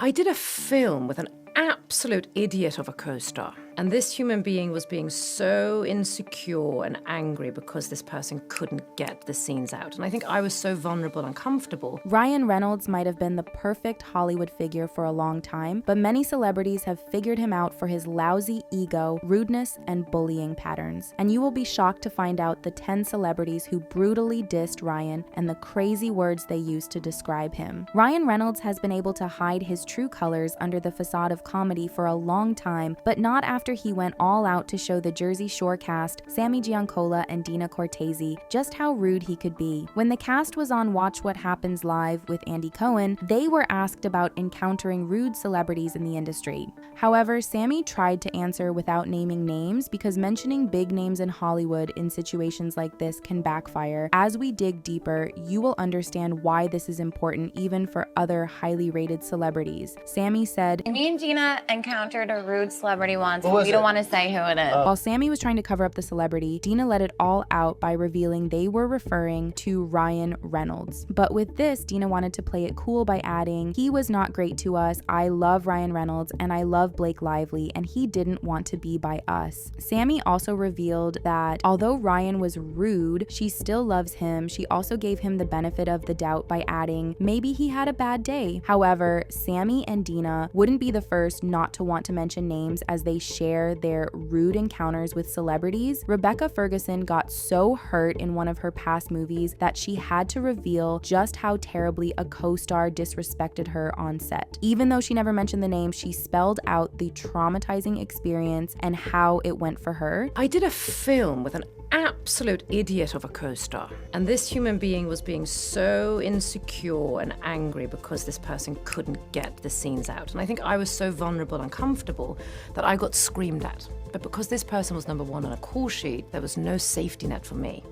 I did a film with an absolute idiot of a co-star. And this human being was being so insecure and angry because this person couldn't get the scenes out. And I think I was so vulnerable and comfortable. Ryan Reynolds might have been the perfect Hollywood figure for a long time, but many celebrities have figured him out for his lousy ego, rudeness, and bullying patterns. And you will be shocked to find out the 10 celebrities who brutally dissed Ryan and the crazy words they used to describe him. Ryan Reynolds has been able to hide his true colors under the facade of comedy for a long time, but not after he went all out to show the Jersey Shore cast, Sammy Giancola and Dina Cortese, just how rude he could be. When the cast was on Watch What Happens Live with Andy Cohen, they were asked about encountering rude celebrities in the industry. However, Sammy tried to answer without naming names because mentioning big names in Hollywood in situations like this can backfire. As we dig deeper, you will understand why this is important even for other highly rated celebrities. Sammy said, "Me and Gina encountered a rude celebrity once, and we don't want to say who it is." While Sammy was trying to cover up the celebrity, Dina let it all out by revealing they were referring to Ryan Reynolds. But with this, Dina wanted to play it cool by adding, "He was not great to us. I love Ryan Reynolds and I love Blake Lively, and he didn't want to be by us." Sammy also revealed that although Ryan was rude, she still loves him. She also gave him the benefit of the doubt by adding, maybe he had a bad day. However, Sammy and Dina wouldn't be the first not to want to mention names as they share their rude encounters with celebrities. Rebecca Ferguson got so hurt in one of her past movies that she had to reveal just how terribly a co-star disrespected her on set. Even though she never mentioned the name, she spelled out the traumatizing experience and how it went for her. I did a film with an absolute idiot of a co-star. And this human being was being so insecure and angry because this person couldn't get the scenes out. And I think I was so vulnerable and comfortable that I got screamed at. But because this person was number one on a call sheet, there was no safety net for me.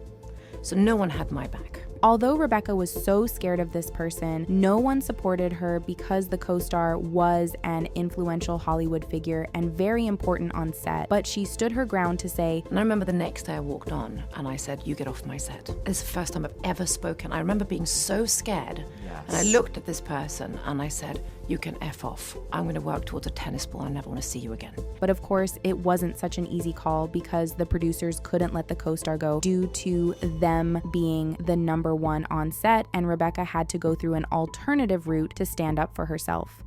So no one had my back. Although Rebecca was so scared of this person, no one supported her because the co-star was an influential Hollywood figure and very important on set. But she stood her ground to say, and I remember the next day I walked on and I said, "You get off my set." This is the first time I've ever spoken. I remember being so scared. Yes. And I looked at this person and I said, "You can F off. I'm going to work towards a tennis ball. I never want to see you again." But of course, it wasn't such an easy call because the producers couldn't let the co-star go due to them being the number one on set, and Rebecca had to go through an alternative route to stand up for herself.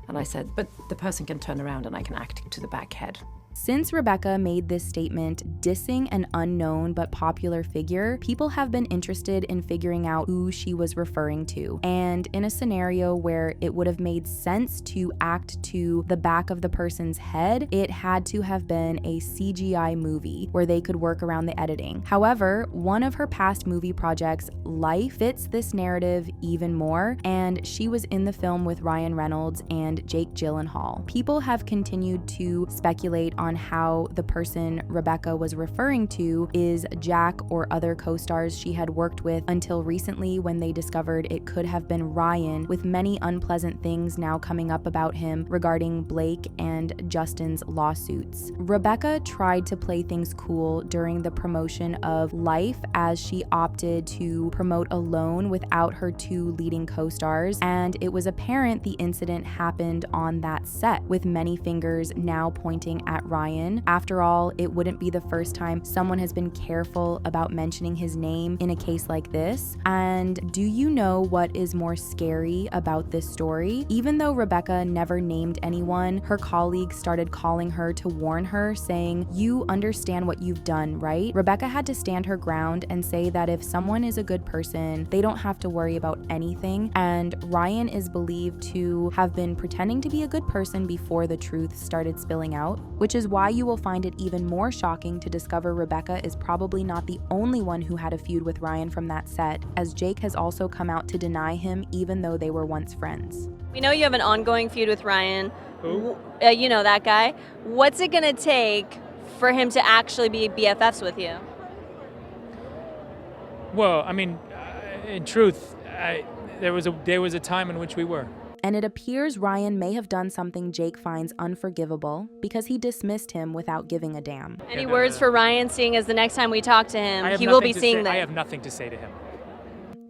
And I said, "But the person can turn around and I can act to the back head." Since Rebecca made this statement dissing an unknown but popular figure, people have been interested in figuring out who she was referring to. And in a scenario where it would have made sense to act to the back of the person's head, it had to have been a CGI movie where they could work around the editing. However, one of her past movie projects, Life, fits this narrative even more, and she was in the film with Ryan Reynolds and Jake Gyllenhaal. People have continued to speculate on how the person Rebecca was referring to is Jack or other co-stars she had worked with until recently when they discovered it could have been Ryan, with many unpleasant things now coming up about him regarding Blake and Justin's lawsuits. Rebecca tried to play things cool during the promotion of Life as she opted to promote alone without her two leading co-stars, and it was apparent the incident happened on that set, with many fingers now pointing at Ryan. After all, it wouldn't be the first time someone has been careful about mentioning his name in a case like this. And do you know what is more scary about this story? Even though Rebecca never named anyone, her colleagues started calling her to warn her, saying, "You understand what you've done, right?" Rebecca had to stand her ground and say that if someone is a good person, they don't have to worry about anything. And Ryan is believed to have been pretending to be a good person before the truth started spilling out, which is why you will find it even more shocking to discover Rebecca is probably not the only one who had a feud with Ryan from that set, as Jake has also come out to deny him even though they were once friends. We know you have an ongoing feud with Ryan. Who? You know that guy. What's it gonna take for him to actually be BFFs with you? Well, I mean, in truth, there was a time in which we were. And it appears Ryan may have done something Jake finds unforgivable because he dismissed him without giving a damn. Any words for Ryan, seeing as the next time we talk to him, he will nothing be to seeing say. that? I have nothing to say to him.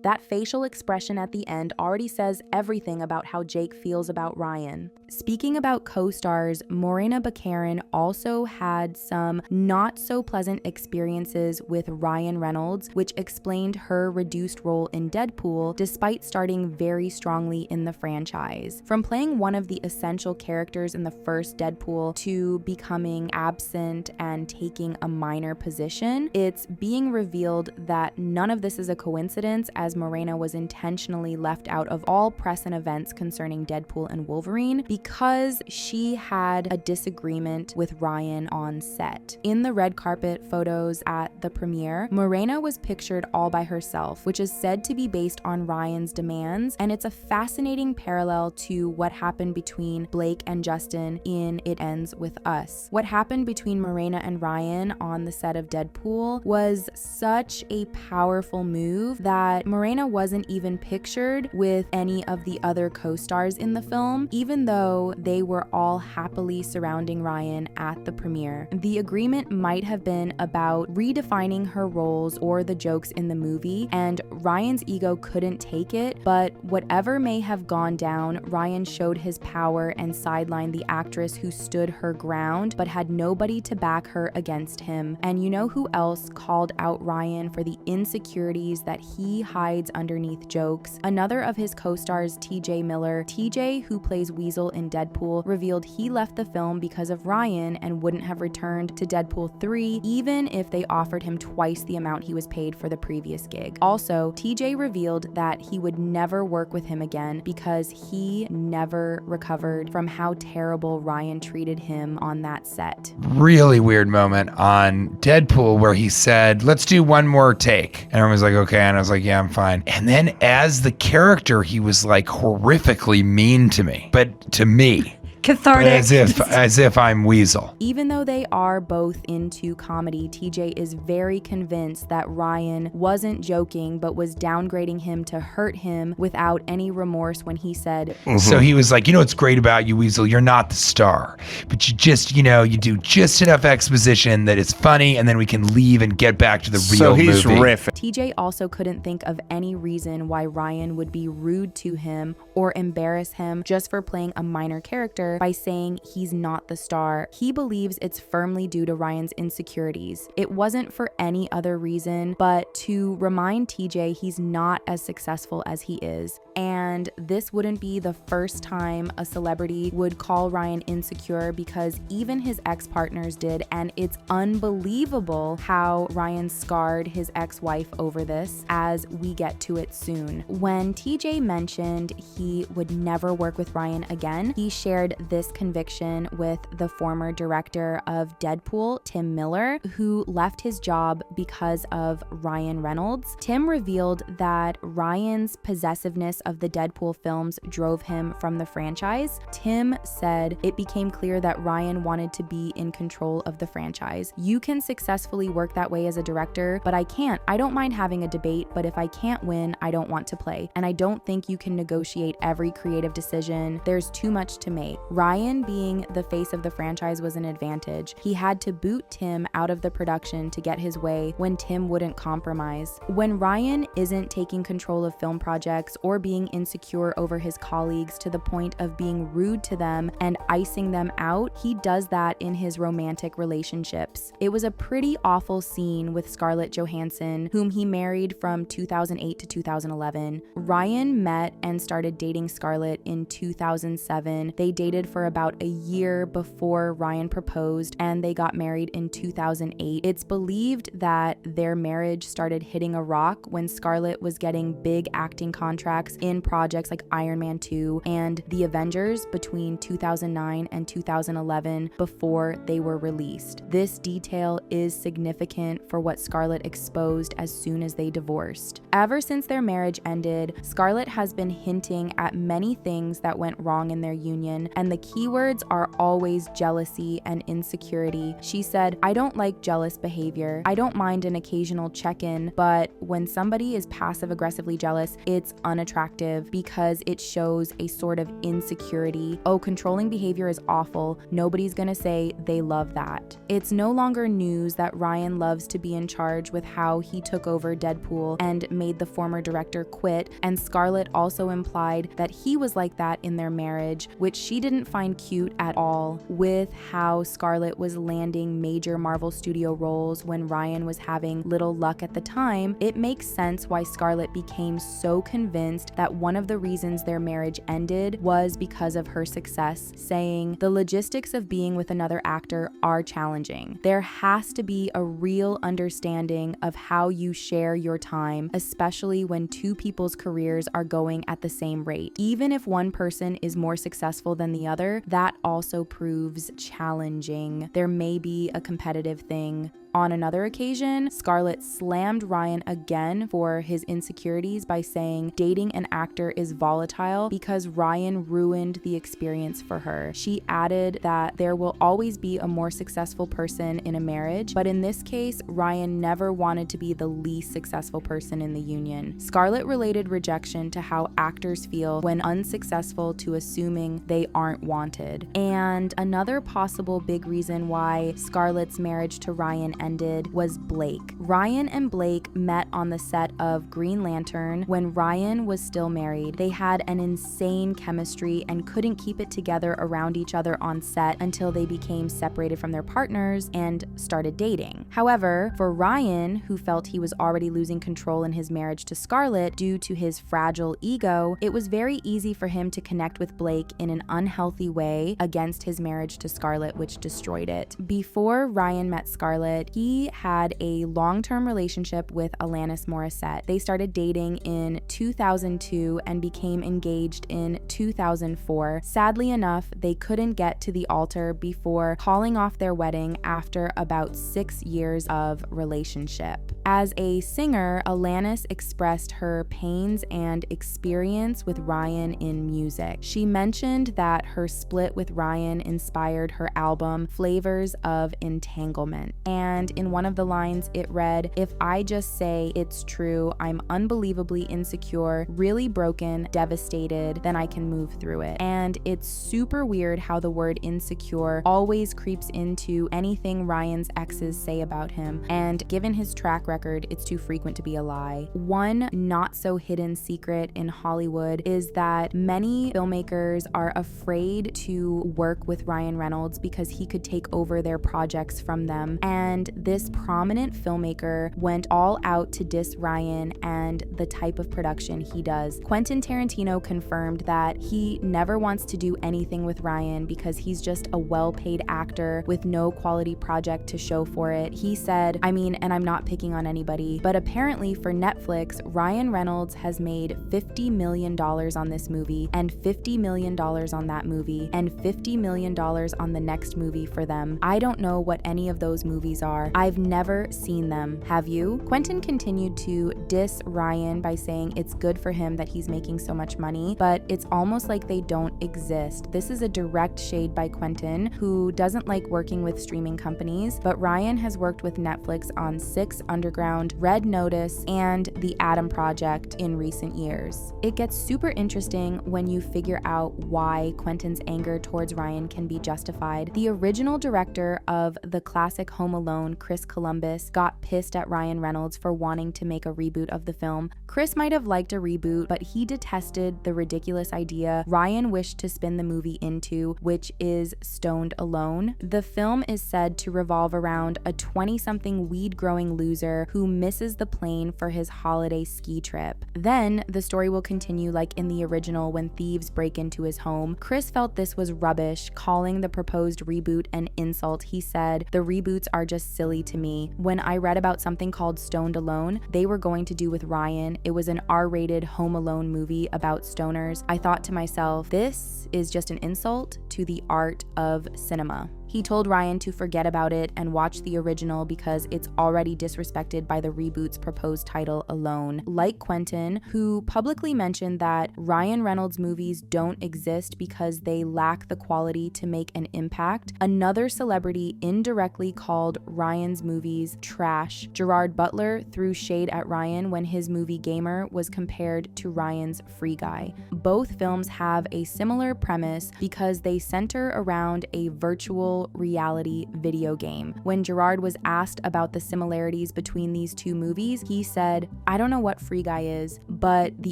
That facial expression at the end already says everything about how Jake feels about Ryan. Speaking about co-stars, Morena Baccarin also had some not so pleasant experiences with Ryan Reynolds, which explained her reduced role in Deadpool despite starting very strongly in the franchise. From playing one of the essential characters in the first Deadpool to becoming absent and taking a minor position, it's being revealed that none of this is a coincidence, as Morena was intentionally left out of all press and events concerning Deadpool and Wolverine because she had a disagreement with Ryan on set. In the red carpet photos at the premiere, Morena was pictured all by herself, which is said to be based on Ryan's demands, and it's a fascinating parallel to what happened between Blake and Justin in It Ends With Us. What happened between Morena and Ryan on the set of Deadpool was such a powerful move that Morena wasn't even pictured with any of the other co-stars in the film, even though they were all happily surrounding Ryan at the premiere. The agreement might have been about redefining her roles or the jokes in the movie, and Ryan's ego couldn't take it, but whatever may have gone down, Ryan showed his power and sidelined the actress who stood her ground but had nobody to back her against him. And you know who else called out Ryan for the insecurities that he hides underneath jokes? Another of his co-stars, TJ Miller. TJ, who plays Weasel in Deadpool, revealed he left the film because of Ryan and wouldn't have returned to Deadpool 3 even if they offered him twice the amount he was paid for the previous gig. Also, TJ revealed that he would never work with him again because he never recovered from how terrible Ryan treated him on that set. Really weird moment on Deadpool where he said, let's do one more take. And everyone was like, okay. And I was like, yeah, I'm fine. And then as the character, he was like horrifically mean to me, but to me. Cathartic. As if I'm Weasel. Even though they are both into comedy, TJ is very convinced that Ryan wasn't joking but was downgrading him to hurt him without any remorse when he said, So he was like, what's great about you, Weasel? You're not the star, but you just, you do just enough exposition that it's funny, and then we can leave and get back to the real movie. So he's riffing. TJ also couldn't think of any reason why Ryan would be rude to him or embarrass him just for playing a minor character by saying he's not the star. He believes it's firmly due to Ryan's insecurities. It wasn't for any other reason but to remind TJ he's not as successful as he is. And this wouldn't be the first time a celebrity would call Ryan insecure, because even his ex-partners did, and it's unbelievable how Ryan scarred his ex-wife over this, as we get to it soon. When TJ mentioned he would never work with Ryan again, he shared this conviction with the former director of Deadpool, Tim Miller, who left his job because of Ryan Reynolds. Tim revealed that Ryan's possessiveness of the Deadpool films drove him from the franchise. Tim said it became clear that Ryan wanted to be in control of the franchise. You can successfully work that way as a director, but I can't. I don't mind having a debate, but if I can't win, I don't want to play. And I don't think you can negotiate every creative decision. There's too much to make. Ryan being the face of the franchise was an advantage. He had to boot Tim out of the production to get his way when Tim wouldn't compromise. When Ryan isn't taking control of film projects or being insecure over his colleagues to the point of being rude to them and icing them out, he does that in his romantic relationships. It was a pretty awful scene with Scarlett Johansson, whom he married from 2008 to 2011. Ryan met and started dating Scarlett in 2007. They dated for about a year before Ryan proposed, and they got married in 2008. It's believed that their marriage started hitting a rock when Scarlett was getting big acting contracts in projects like Iron Man 2 and The Avengers between 2009 and 2011 before they were released. This detail is significant for what Scarlett exposed as soon as they divorced. Ever since their marriage ended, Scarlett has been hinting at many things that went wrong in their union, and the keywords are always jealousy and insecurity. She said, "I don't like jealous behavior. I don't mind an occasional check-in, but when somebody is passive-aggressively jealous, it's unattractive. because it shows a sort of insecurity. Oh, controlling behavior is awful. Nobody's gonna say they love that. It's no longer news that Ryan loves to be in charge with how he took over Deadpool and made the former director quit, and Scarlett also implied that he was like that in their marriage, which she didn't find cute at all. With how Scarlett was landing major Marvel Studio roles when Ryan was having little luck at the time, it makes sense why Scarlett became so convinced that one of the reasons their marriage ended was because of her success, saying, "The logistics of being with another actor are challenging. There has to be a real understanding of how you share your time, especially when two people's careers are going at the same rate. Even if one person is more successful than the other, that also proves challenging. There may be a competitive thing." On another occasion, Scarlett slammed Ryan again for his insecurities by saying dating an actor is volatile because Ryan ruined the experience for her. She added that there will always be a more successful person in a marriage, but in this case, Ryan never wanted to be the least successful person in the union. Scarlett related rejection to how actors feel when unsuccessful to assuming they aren't wanted. And another possible big reason why Scarlett's marriage to Ryan ended was Blake. Ryan and Blake met on the set of Green Lantern when Ryan was still married. They had an insane chemistry and couldn't keep it together around each other on set until they became separated from their partners and started dating. However, for Ryan, who felt he was already losing control in his marriage to Scarlett due to his fragile ego, it was very easy for him to connect with Blake in an unhealthy way against his marriage to Scarlett, which destroyed it. Before Ryan met Scarlett, he had a long-term relationship with Alanis Morissette. They started dating in 2002 and became engaged in 2004. Sadly enough, they couldn't get to the altar before calling off their wedding after about 6 years of relationship. As a singer, Alanis expressed her pains and experience with Ryan in music. She mentioned that her split with Ryan inspired her album Flavors of Entanglement. And in one of the lines, it read, "If I just say it's true, I'm unbelievably insecure, really broken, devastated, then I can move through it." And it's super weird how the word insecure always creeps into anything Ryan's exes say about him. And given his track record, it's too frequent to be a lie. One not so hidden secret in Hollywood is that many filmmakers are afraid to work with Ryan Reynolds because he could take over their projects from them. And this prominent filmmaker went all out to diss Ryan and the type of production he does. Quentin Tarantino confirmed that he never wants to do anything with Ryan because he's just a well-paid actor with no quality project to show for it. He said, and I'm not picking on anybody, but apparently for Netflix, Ryan Reynolds has made $50 million on this movie and $50 million on that movie and $50 million on the next movie for them. I don't know what any of those movies are. I've never seen them. Have you? Quentin continued to diss Ryan by saying it's good for him that he's making so much money, but it's almost like they don't exist. This is a direct shade by Quentin, who doesn't like working with streaming companies, but Ryan has worked with Netflix on Six Underground, Red Notice, and The Adam Project in recent years. It gets super interesting when you figure out why Quentin's anger towards Ryan can be justified. The original director of the classic Home Alone, Chris Columbus, got pissed at Ryan Reynolds for wanting to make a reboot of the film. Chris might have liked a reboot, but he detested the ridiculous idea Ryan wished to spin the movie into, which is Stoned Alone. The film is said to revolve around a 20-something weed-growing loser who misses the plane for his holiday ski trip. Then the story will continue like in the original when thieves break into his home. Chris felt this was rubbish, calling the proposed reboot an insult. He said, "The reboots are just silly to me. When I read about something called Stoned Alone they were going to do with Ryan, it was an R-rated Home Alone movie about stoners. I thought to myself, this is just an insult to the art of cinema." He told Ryan to forget about it and watch the original because it's already disrespected by the reboot's proposed title alone. Like Quentin, who publicly mentioned that Ryan Reynolds movies don't exist because they lack the quality to make an impact, another celebrity indirectly called Ryan's movies trash. Gerard Butler threw shade at Ryan when his movie Gamer was compared to Ryan's Free Guy. Both films have a similar premise because they center around a virtual reality video game. When Gerard was asked about the similarities between these two movies, he said, "I don't know what Free Guy is," but the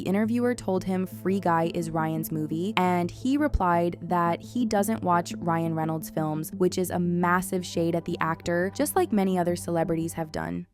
interviewer told him Free Guy is Ryan's movie, and he replied that he doesn't watch Ryan Reynolds films, which is a massive shade at the actor, just like many other celebrities have done.